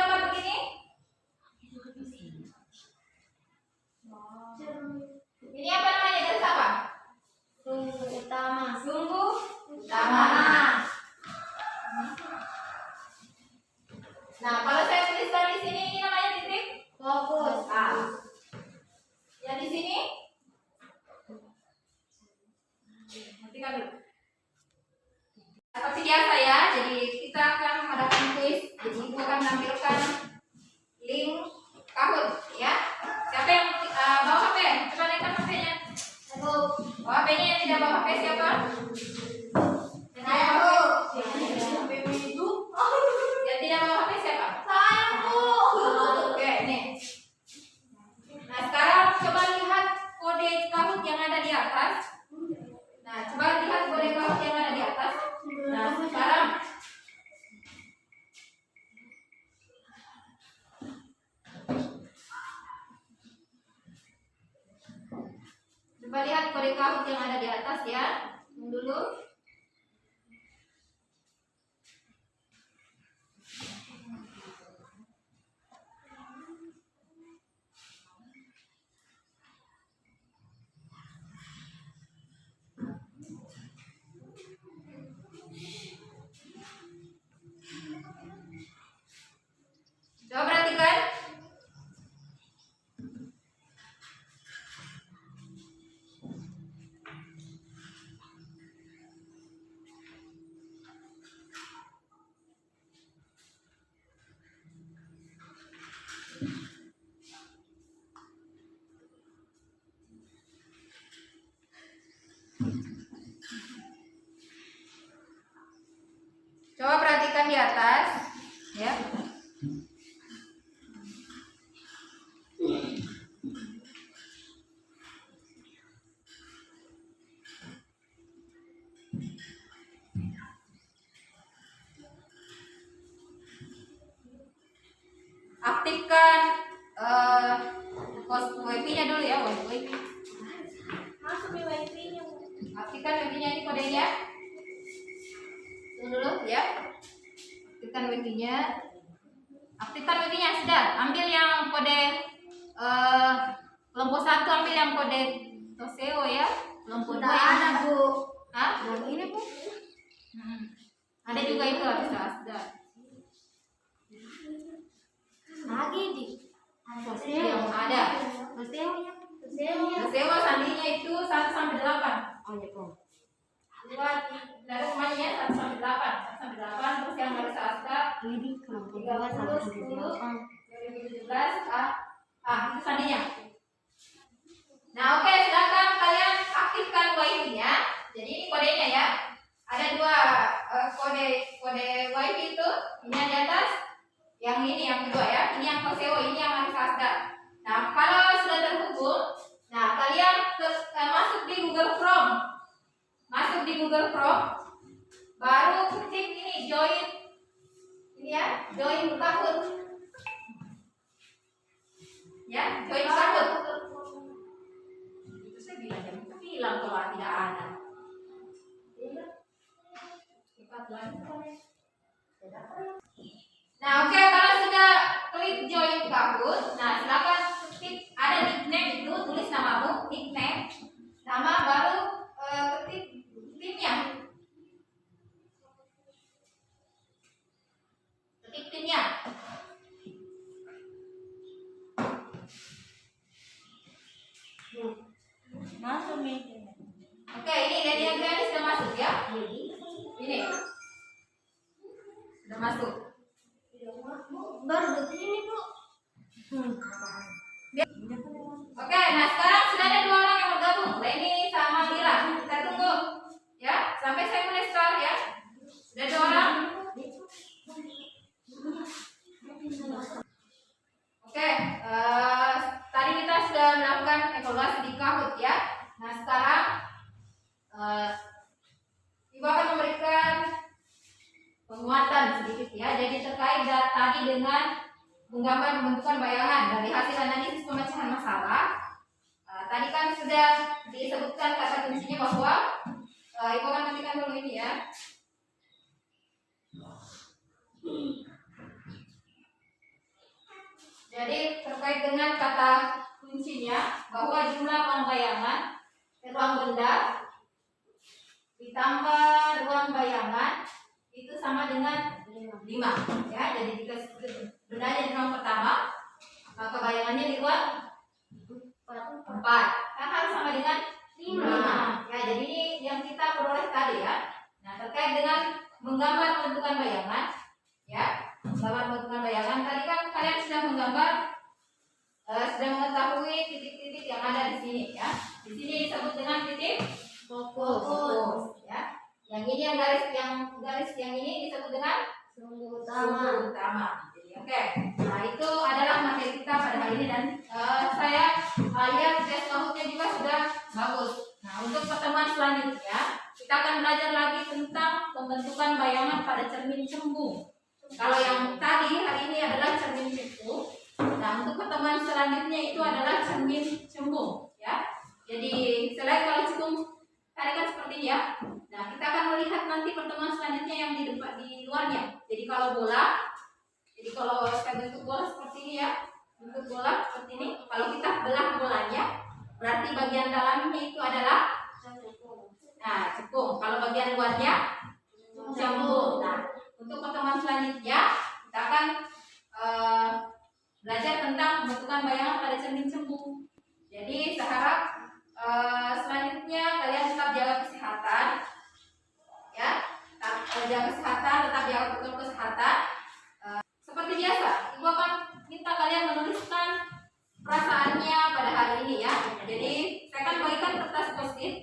di atas, ya. Aktifkan wifi-nya dulu ya, wifi. Masuk di wifi-nya. Aktifkan wifi-nya, ini kodenya. Tunggu dulu ya. Aktifkan wifi-nya. Aktifkan wifi-nya sudah. Ambil yang kode kelompok 1, ambil yang kode Toseo ya. Kelompok 2 yang ada, Bu. Hah? Yang ini, Bu. Ada juga itu bisa sudah. Lagi di Yang ada. Toseo sandinya itu 1 sampai 8. Oh ya, Bu. Buat dari semuanya 1 sampai 8. 1 sampai 8 terus yang baris asta Ini kelompok 2 sampai 10 2017 itu sandinya. Nah, oke, silakan kalian aktifkan wifi-nya. Jadi ini kodenya ya. Ada 2 kode wifi itu. Ini yang di atas, yang ini yang kedua ya. Ini yang Toseo, ini yang Maris Asda. Nah, kalau sudah terhubung, nah kalian masuk di Google Chrome. Masuk di Google Chrome, baru ketik ini join, ini ya, join Kahoot, ya, join Kahoot. Itu saya bilang kalau tidak ada. Nah, oke, kalau sudah klik join Kahoot, nah silakan ketik ada nickname itu, tulis namamu, nickname, nama baru ketik pinnya. Ketik pinnya. Masuk nih. Oke, ini Daniel Grani sudah masuk ya. Ini sudah masuk. Baru detik ini, Bu. Oke, nah sekarang sudah ada 2 orang yang bergabung, Leni sama Lira. Kita tunggu ya sampai saya mulai start ya. Sudah 2 orang. Oke, tadi kita sudah melakukan evaluasi di Kahoot ya. Nah sekarang Ibu akan memberikan penguatan sedikit ya. Jadi terkait tadi dengan menggambar pembentukan bayangan dari hasil analisis pemecahan masalah. Tadi kan sudah disebutkan kata kuncinya bahwa Ibu akan ketikkan dulu ini ya. Jadi terkait dengan kata kuncinya bahwa jumlah ruang bayangan ruang benda ditambah ruang bayangan itu sama dengan 5 ya. Jadi jika bendanya di ruang pertama, maka bayangannya di ruang 4 kan harus sama dengan 5 ya. Jadi ini yang kita peroleh tadi ya. Nah, terkait dengan menggambar pembentukan bayangan ya, menggambar pembentukan bayangan tadi kan kalian sudah menggambar, sudah mengetahui titik-titik yang ada di sini ya. Di sini disebut dengan titik fokus ya. Yang ini yang garis yang ini disebut dengan sumbu utama. Jadi oke. Nah, itu adalah materi kita pada hari ini dan saya lihat tes Kahoot-nya juga sudah bagus. Nah, untuk pertemuan selanjutnya kita akan belajar lagi tentang pembentukan bayangan pada cermin cembung. Kalau yang tadi hari ini adalah cermin cepu. Nah, untuk pertemuan selanjutnya itu adalah cermin cembung ya. Jadi selain kalau cembung tadi kan seperti ini ya. Nah, kita akan melihat nanti pertemuan selanjutnya yang di luarnya. Jadi kalau saya bentuk bola seperti ini ya, bentuk bola seperti ini. Kalau kita belah bolanya, berarti bagian dalamnya itu adalah cekung. Kalau bagian luarnya cembung. Nah, untuk pertemuan selanjutnya kita akan belajar tentang pembentukan bayangan pada cermin cembung. Jadi saya harap selanjutnya kalian tetap jaga kesehatan ya, tetap jaga kesehatan, tetap jaga protokol kesehatan. Seperti biasa, Ibu akan minta kalian menuliskan perasaannya pada hari ini ya. Jadi saya akan bagikan kertas post-it,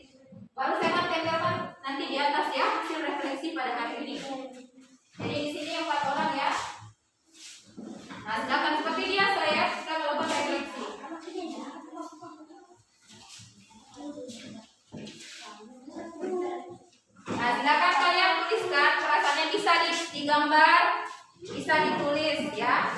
baru saya akan tempelkan nanti di atas ya hasil refleksi pada hari ini. Jadi di sini yang Nah, silakan kalian tuliskan perasaannya, bisa digambar, bisa ditulis ya.